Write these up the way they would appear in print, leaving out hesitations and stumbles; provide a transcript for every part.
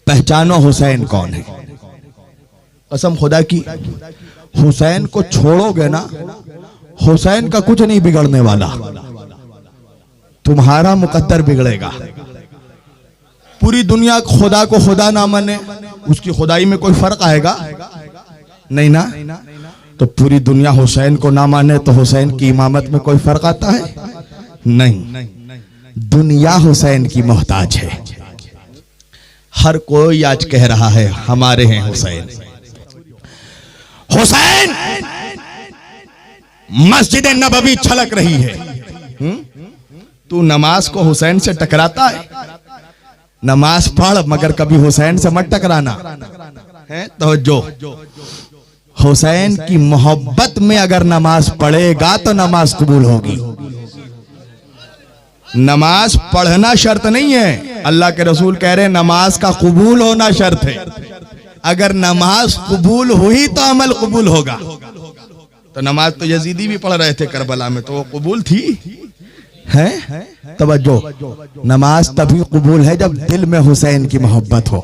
पहचानो हुसैन कौन है। कसम खुदा की, हुसैन को छोड़ोगे ना, हुसैन का कुछ नहीं बिगड़ने वाला, तुम्हारा मुकद्दर बिगड़ेगा। पूरी दुनिया खुदा को खुदा ना माने, उसकी खुदाई में कोई फर्क आएगा नहीं ना। तो पूरी दुनिया हुसैन को ना माने तो हुसैन की इमामत में कोई फर्क आता है नहीं। दुनिया हुसैन की मोहताज है। हर कोई आज कह रहा है हमारे हैं हुसैन। हुसैन मस्जिद नबवी छलक रही है। तू नमाज को हुसैन से टकराता है? नमाज पढ़ मगर कभी हुसैन से मत टकराना है। तो जो हुसैन की मोहब्बत में अगर नमाज पढ़ेगा तो नमाज कबूल होगी। नमाज पढ़ना शर्त नहीं है, अल्लाह के रसूल कह रहे हैं नमाज का कबूल होना शर्त है। अगर नमाज कबूल हुई तो अमल कबूल होगा। तो नमाज तो यजीदी भी पढ़ रहे थे करबला में, तो वो कबूल थी है। तवज्जो, नमाज तभी कबूल है जब दिल में हुसैन की मोहब्बत हो।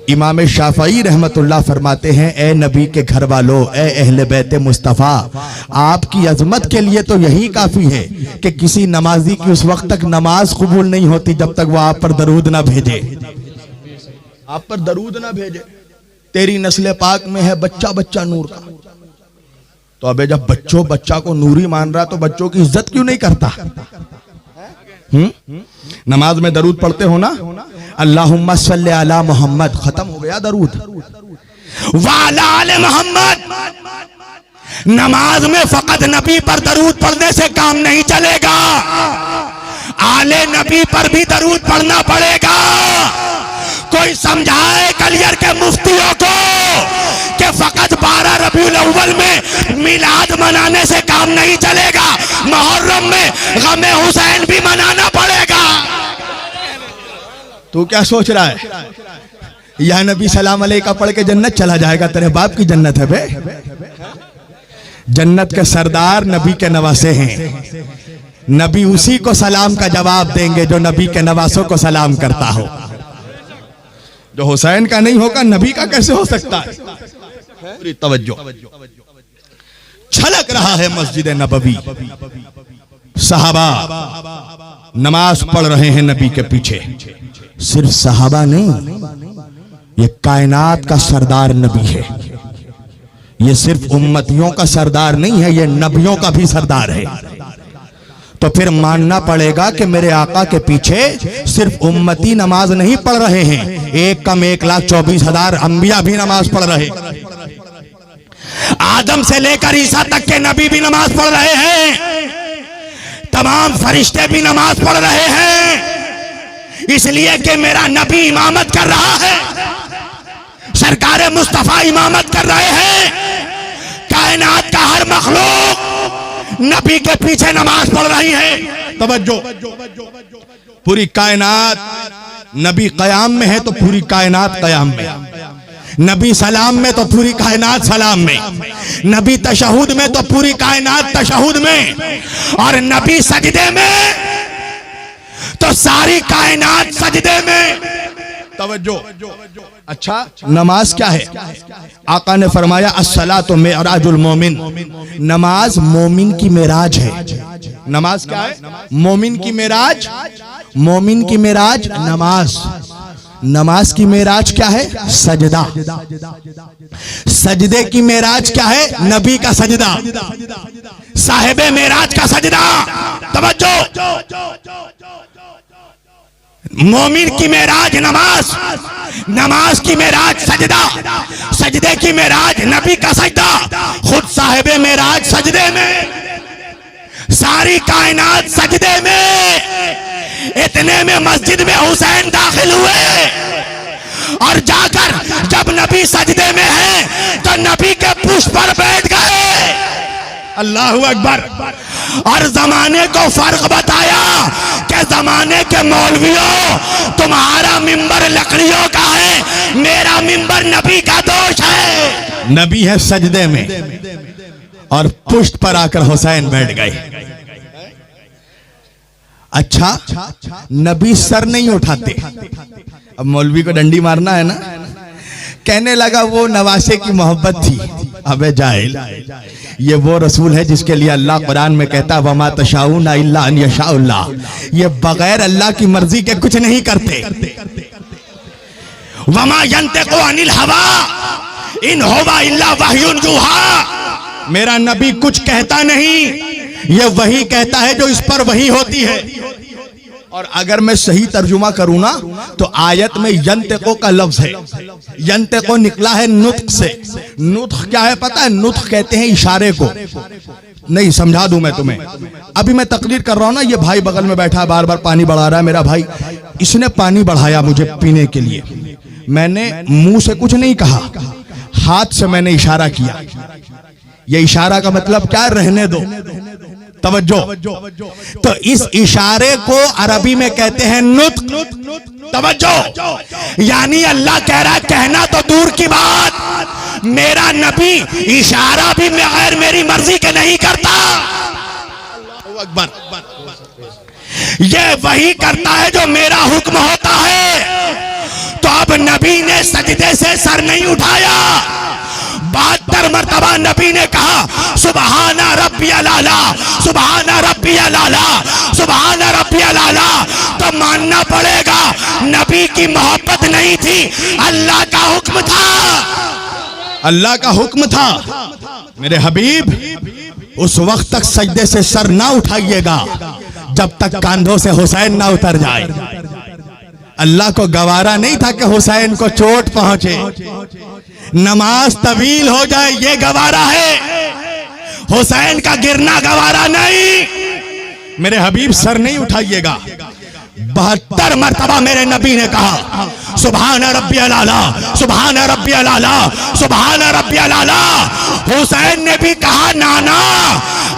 इमाम शाफई रहमतुल्लाह फरमाते हैं, ए नबी के घर वालों, ए अहले बैत मुस्तफ़ा, आपकी अजमत के लिए तो यही काफी है कि किसी नमाजी की उस वक्त तक नमाज कबूल नहीं होती जब तक वो आप पर दरूद ना भेजे। आप पर दरूद ना भेजे। तेरी नस्ल पाक में है बच्चा बच्चा नूर का। तो अबे जब बच्चा को नूरी मान रहा तो बच्चों की इज्जत क्यों नहीं करता? नमाज में दरूद पढ़ते हो ना, अल्लाहुम्मा सल्ली अला मोहम्मद, खत्म हो गया दरूद। वाला आले मोहम्मद। नमाज में फकत नबी पर दरूद पढ़ने से काम नहीं चलेगा, आले नबी पर भी दरूद पढ़ना पड़ेगा। कोई समझाए कलियर के मुफ्तियों को कि फकत 12 रबीउल अव्वल में मिलाद मनाने से काम नहीं चलेगा, मुहर्रम में गमे हुसैन भी मनाना पड़ेगा। तू क्या सोच रहा है? या नबी सलाम अलैका पढ़ के जन्नत चला जाएगा? तेरे बाप की जन्नत है बे। जन्नत के सरदार नबी के नवासे हैं। नबी उसी को सलाम का जवाब देंगे जो नबी के नवासों को सलाम करता हो। जो हुसैन का नहीं होगा नबी का कैसे हो सकता है? पूरी तवज्जो, छलक रहा है मस्जिद नबवी। सहाबा नमाज पढ़ रहे हैं नबी के पीछे। सिर्फ सहाबा नहीं, ये कायनात का सरदार नबी है। ये सिर्फ उम्मतियों का सरदार नहीं है, ये नबियों का भी सरदार है। तो फिर मानना पड़ेगा कि मेरे आका के पीछे सिर्फ उम्मती नमाज नहीं पढ़ रहे हैं, 1,24,000 अंबिया भी नमाज पढ़ रहे। आदम से लेकर ईसा तक के नबी भी नमाज पढ़ रहे हैं, तमाम फरिश्ते भी नमाज पढ़ रहे हैं। इसलिए कि मेरा नबी इमामत कर रहा है, सरकारे मुस्तफा इमामत कर रहे हैं। कायनात का हर मखलूक नबी के पीछे नमाज पढ़ रही है। तवज्जो, पूरी कायनात नबी कयाम में है तो पूरी कायनात कयाम में, नबी सलाम में तो पूरी कायनात सलाम में, नबी तशहुद में तो पूरी कायनात तशहुद में, और नबी सजदे में तो सारी कायनात सजदे में। तवज्जो। अच्छा, नमाज क्या है? आका ने फरमाया अस्सलातु मिअराजुल मोमिन, नमाज मोमिन की मेराज है। नमाज क्या है? मोमिन की मेराज। मोमिन की मेराज नमाज। नमाज की मेराज क्या है? सजदा। सजदे की मेराज क्या है? नबी का सजदा, साहिबे मेराज का सजदा। तवज्जो, मोमिन की मेराज नमाज, नमाज की मेराज सजदा, सजदे की मेराज नबी का सजदा, खुद साहिबे मेराज सजदे में, सारी कायनात सजदे में। इतने में मस्जिद में हुसैन दाखिल हुए और जाकर जब नबी सजदे में है तो नबी के पुष्प पर बैठ गए। अल्लाहु अकबर। और जमाने को फर्क बताया कि जमाने के मौलवियों, तुम्हारा मिंबर लकड़ियों का है, मेरा मिंबर नबी का दोष है। नबी है सजदे में और पुष्ट पर आकर हुसैन बैठ गए। अच्छा, नबी सर नहीं उठाते, अब मौलवी को डंडी मारना है ना। कहने लगा वो नवासे की मोहब्बत थी। अबे जाहिल, ये वो रसूल है जिसके लिए अल्लाह कुरान में कहता वमा तशाऊना इल्ला अन यशाअल्लाह, ये बगैर अल्लाह की मर्जी के कुछ नहीं करते। वमा यंतिकु अनिल हवा इन हुवा इल्ला वह्युन यूहा, मेरा नबी कुछ कहता नहीं, ये वही कहता है जो इस पर वही होती है। और अगर मैं सही तर्जुमा करूं ना तो आयत में यंतिको का लफ्ज है, यंतिको निकला है नुत्क से। नुत्क क्या है पता है? नुत्क कहते हैं इशारे को। नहीं समझा दूं मैं तुम्हें। अभी मैं तकरीर कर रहा हूं ना, ये भाई बगल में बैठा बार बार पानी बढ़ा रहा है, मेरा भाई, इसने पानी बढ़ाया मुझे पीने के लिए। मैंने मुंह से कुछ नहीं कहा, हाथ से मैंने इशारा किया। ये इशारा का मतलब क्या? रहने दो, तवज्जो। तो इस इशारे को अरबी में कहते हैं नुत्क। तवज्जो, यानी अल्लाह कह रहा है, कहना तो दूर की बात, मेरा नबी इशारा भी बगैर मेरी मर्जी के नहीं करता। अकबर, ये वही करता है जो मेरा हुक्म होता है। तो अब नबी ने सजदे से सर नहीं उठाया, 72 मरतबा नबी ने कहा सुबहाना रब्बियल आला, सुबहाना रब्बियल आला, सुबहाना रब्बियल आला। तो मानना पड़ेगा नबी की मोहब्बत नहीं थी, अल्लाह का हुक्म था। अल्लाह का हुक्म था। मेरे हबीब, उस वक्त तक सजदे से सर ना उठाइएगा जब तक कांधों से हुसैन ना उतर जाए। अल्लाह को गवारा नहीं था कि हुसैन को चोट पहुंचे, नमाज तवील हो जाए, ये गवारा है। हुसैन का गिरना गवारा नहीं। मेरे हबीब, सर नहीं उठाइएगा। 72 मरतबा मेरे नबी ने कहा सुबहान रब्बियल आला, सुबहान रब्बियल आला, सुबहान रब्बियल आला। हुसैन ने भी कहा नाना,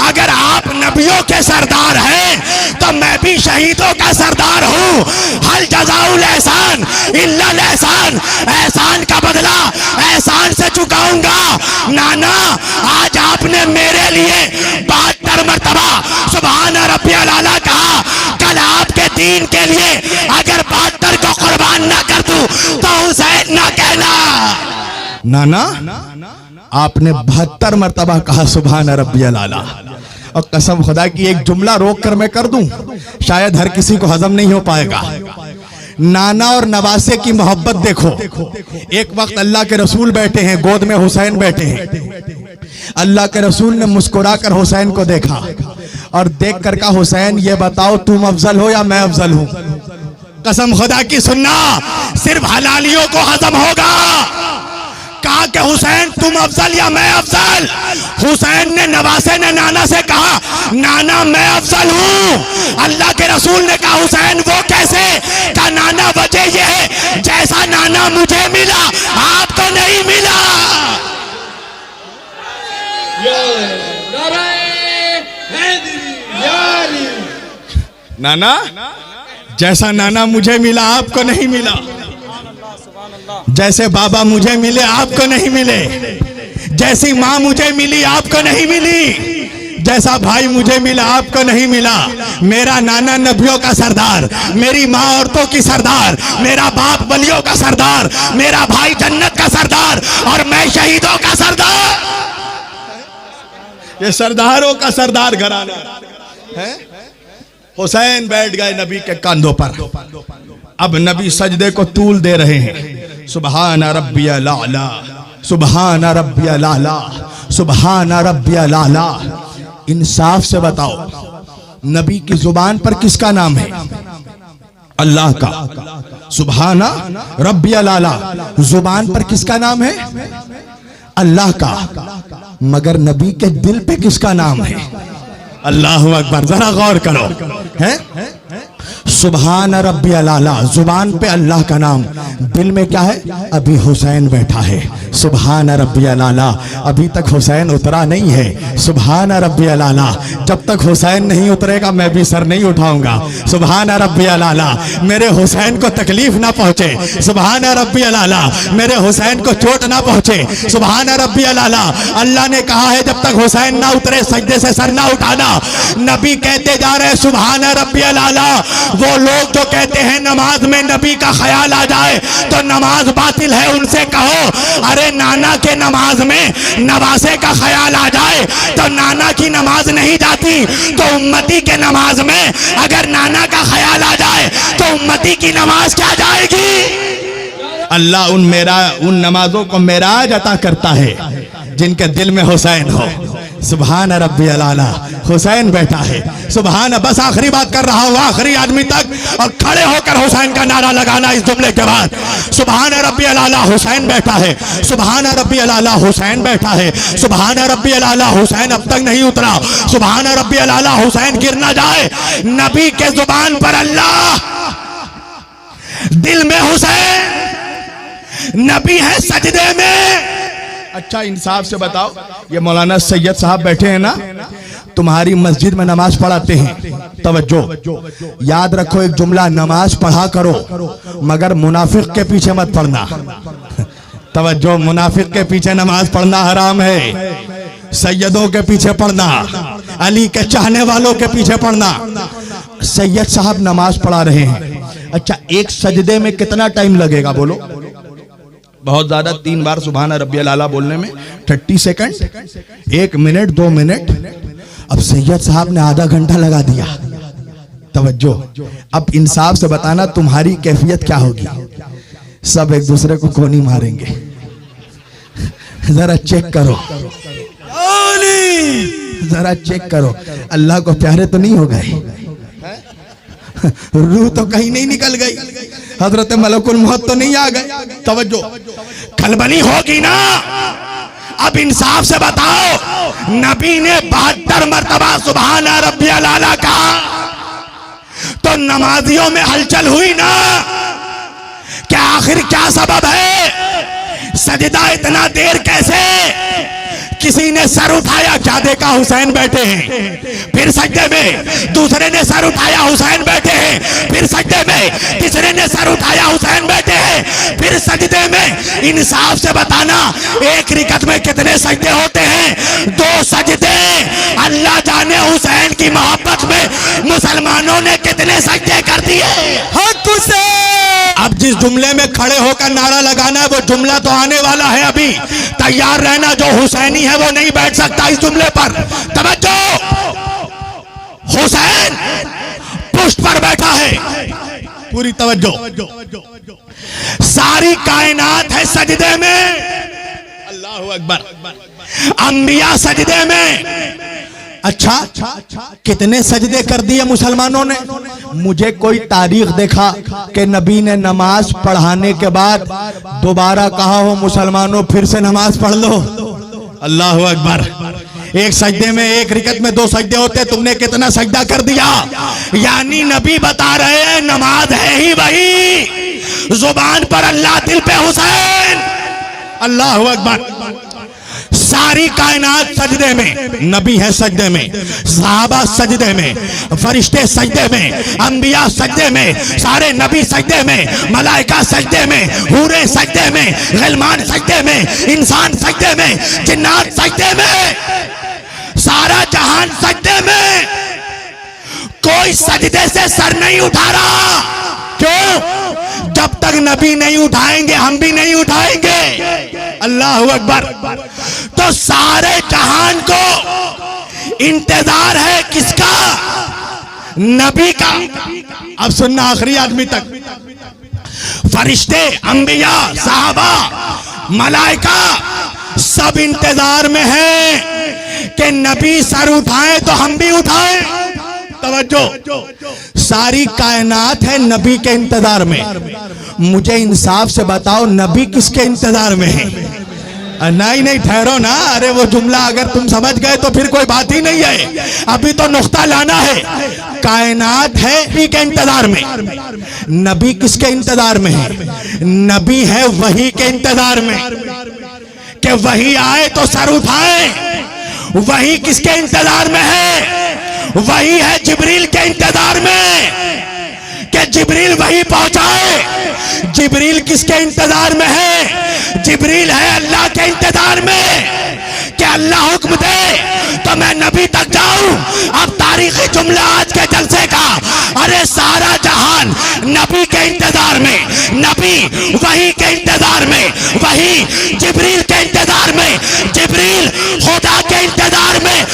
अगर आप नबियों के सरदार हैं तो मैं भी शहीदों का सरदार हूं। हल जज़ाउल एहसान इल्लल एहसान, एहसान का बदला एहसान से चुकाऊंगा। नाना, आज आपने मेरे लिए 72 मरतबा सुबहान रब्बियल आला कहा, कल आपके दीन के लिए अगर 72 को कुर्बान ना कर दूं तो हुसैन ना कहना। नाना, आपने 72 मरतबा कहा सुबहान रब्बियल आला। और कसम खुदा की एक जुमला रोक कर मैं कर दूं, शायद हर किसी को हजम नहीं हो पाएगा। नाना और नवासे की मोहब्बत देखो। एक वक्त अल्लाह के रसूल बैठे हैं, गोद में हुसैन बैठे हैं। अल्लाह के रसूल ने मुस्कुरा कर हुसैन को देखा और देख कर कहा, हुसैन ये बताओ तुम अफजल हो या मैं अफजल हूं? कसम खुदा की सुनना, सिर्फ हलालियों को हजम होगा। कहा कि हुसैन तुम अफजल या मैं अफजल? हुसैन ने, नवासे ने नाना से कहा, नाना मैं अफजल हूं। अल्लाह के रसूल ने कहा हुसैन वो कैसे? कहा नाना वजह ये है, जैसा नाना मुझे मिला आपको नहीं मिला। नाना, जैसा नाना मुझे मिला आपको नहीं मिला, जैसे बाबा मुझे मिले आपको नहीं मिले, जैसी माँ मुझे मिली आपको नहीं मिली, जैसा भाई मुझे मिला आपको नहीं मिला। मेरा नाना नबियों का सरदार, मेरी माँ औरतों की सरदार, मेरा बाप बलियों का सरदार, मेरा भाई जन्नत का सरदार और मैं शहीदों का सरदार। ये सरदारों का सरदार घराना है। हुसैन बैठ गए नबी के कंधों पर। अब नबी सजदे को तूल दे रहे हैं। सुबहान रब्बियल आला, सुबहान रब्बियल आला, सुबहान रब्बियल आला। इंसाफ से बताओ, नबी की जुबान पर किसका नाम है? अल्लाह का। सुबहान रब्बियल आला, जुबान पर किसका नाम है? अल्लाह का। मगर नबी के दिल पे किसका नाम है? अल्लाहु अकबर। जरा गौर करो, है सुबहान रब्बियल आला, जुबान पे अल्लाह का नाम, दिल में क्या है? अभी हुसैन बैठा है। सुबहान रब्बियल आला, अभी तक हुसैन उतरा नहीं है। सुबहान रब्बियल आला, जब तक हुसैन नहीं उतरेगा मैं भी सर नहीं उठाऊंगा। सुबहान रब्बियल आला, मेरे हुसैन को तकलीफ ना पहुंचे। सुबहान रब्बियल आला, मेरे हुसैन को चोट ना पहुंचे। सुबहान रब्बियल आला। अल्लाह ने कहा है जब तक हुसैन ना उतरे सजदे से सर ना उठाना। नबी कहते जा रहे सुबहान रब्बियल आला। वो वो लोग जो कहते हैं नमाज में नबी का ख्याल आ जाए तो नमाज बातिल है, उनसे कहो अरे नाना के नमाज में नवासे का ख्याल आ जाए तो नाना की नमाज नहीं जाती, तो उम्मती के नमाज में अगर नाना का ख्याल आ जाए तो उम्मती की नमाज क्या जाएगी। अल्लाह उन नमाजों को मेराज अता करता है जिनके दिल में हुसैन हो। सुभान रब्बी अला, हुसैन बैठा है। सुभान, बस आखिरी बात कर रहा हूँ, आखिरी आदमी तक, और खड़े होकर हुसैन का नारा लगाना इस जुमले के बाद। सुभान रब्बी अला, हुसैन बैठा है। सुभान रब्बी अला, हुसैन बैठा है। सुभान रब्बी अला, हुसैन अब तक नहीं उतरा। सुभान रब्बी अला, हुसैन गिर ना जाए। नबी के जुबान पर अल्लाह, दिल में हुसैन, नबी है सजदे में। अच्छा इंसाफ से बताओ, ये मौलाना सैयद साहब बैठे हैं ना, तुम्हारी मस्जिद में नमाज पढ़ाते हैं। तवज्जो, याद रखो एक जुमला, नमाज पढ़ा करो मगर मुनाफिक के पीछे मत पढ़ना। तवज्जो, मुनाफिक के पीछे नमाज पढ़ना हराम है। सैयदों के पीछे पढ़ना, अली के चाहने वालों के पीछे पढ़ना। सैयद साहब नमाज पढ़ा रहे हैं। अच्छा, एक सजदे में कितना टाइम लगेगा बोलो? बहुत ज्यादा, 3 बार सुभान रब्बियल आला बोलने में 30 सेकंड, 1 मिनट 2 मिनट। अब सैयद साहब ने आधा घंटा लगा दिया। तवज्जो, अब इंसाफ से बताना तुम्हारी कैफियत क्या होगी? सब एक दूसरे को गोनी मारेंगे। जरा चेक करो, जरा चेक करो, अल्लाह को प्यारे तो नहीं हो गए? रूह तो कहीं नहीं निकल गई, हजरत मलकुल मौत तो नहीं आ गए? तवज्जो, खलबली होगी ना। अब इंसाफ से बताओ, नबी ने 72 मरतबा सुभान रब्बियल आला कहा तो नमाजियों में हलचल हुई ना। क्या आखिर क्या सबब है? सजदा इतना देर कैसे? किसी ने सर उठाया, क्या देखा? हुसैन बैठे हैं, फिर सजदे में। दूसरे ने सर उठाया, हुसैन बैठे हैं, फिर सजदे में। तीसरे ने सर उठाया, हुसैन बैठे हैं, फिर सजदे में। इंसाफ से बताना, एक रिकत में कितने सजदे होते हैं? 2 सजदे। अल्लाह जाने हुसैन की मोहब्बत में मुसलमानों ने कितने सजदे कर दिए। हक हुसैन। अब जिस जुमले में खड़े होकर नारा लगाना है वो जुमला तो आने वाला है, अभी तैयार रहना। जो हुसैनी है वो नहीं बैठ सकता इस जुमले पर। तवज्जो, हुसैन पुष्ट पर बैठा है। पूरी तवज्जो, सारी कायनात है सजदे में। अल्लाहु अकबर। अंबिया सजदे में। अच्छा, कितने सजदे कर दिए मुसलमानों ने? मुझे कोई तारीख देखा कि नबी ने नमाज पढ़ाने के बाद दोबारा कहा हो मुसलमानों फिर से नमाज पढ़ लो? अल्लाहु अकबर। एक सजदे में, एक रिकत में 2 सजदे होते, तुमने कितना सजदा कर दिया? यानी नबी बता रहे हैं नमाज है ही वही, जुबान पर अल्लाह, दिल पे हुसैन। अल्लाहु अकबर। सारी कायनात सजदे में, नबी है सजदे में, सहाबा सजदे में, फरिश्ते सजदे में, अंबिया सजदे में, सारे नबी सजदे में, मलाइका सजदे में, हूरे सजदे में, गिलमान सजदे में, इंसान सजदे में, जिन्नात सजदे में, सारा जहान सजदे में। कोई सजदे से सर नहीं उठा रहा। क्यों? जब तक नबी नहीं उठाएंगे हम भी नहीं उठाएंगे। अल्लाहु अकबर। तो सारे जहान को इंतजार है किसका? नबी का। अब सुनना आखिरी आदमी तक। फरिश्ते, अंबिया, साहबा, मलाइका सब इंतजार में हैं कि नबी सर उठाएं तो हम भी उठाएं। तवज्जो, सारी कायनात है नबी के इंतजार में। मुझे इंसाफ से बताओ, नबी किसके इंतजार में है? नहीं ठहरो ना। अरे वो जुमला अगर तुम समझ गए तो फिर कोई बात ही नहीं है, अभी तो नुक्ता लाना है। कायनात है नबी के इंतजार में। नबी किसके इंतजार में है? नबी है वही के इंतजार में कि वही आए तो सर उठाए। वही किसके इंतजार में है? वही है जिब्रील के इंतजार में कि जिब्रील वही पहुंचाए। जिब्रील किसके इंतजार में है? जिब्रील है अल्लाह के इंतजार में कि अल्लाह हुक्म दे तो मैं नबी तक जाऊं। अब तारीखी जुमला आज के जलसे का, अरे सारा जहान नबी के इंतजार में, नबी वही के इंतजार में, वही जिब्रील के इंतजार में, जिब्रील खुदा के इंतजार में,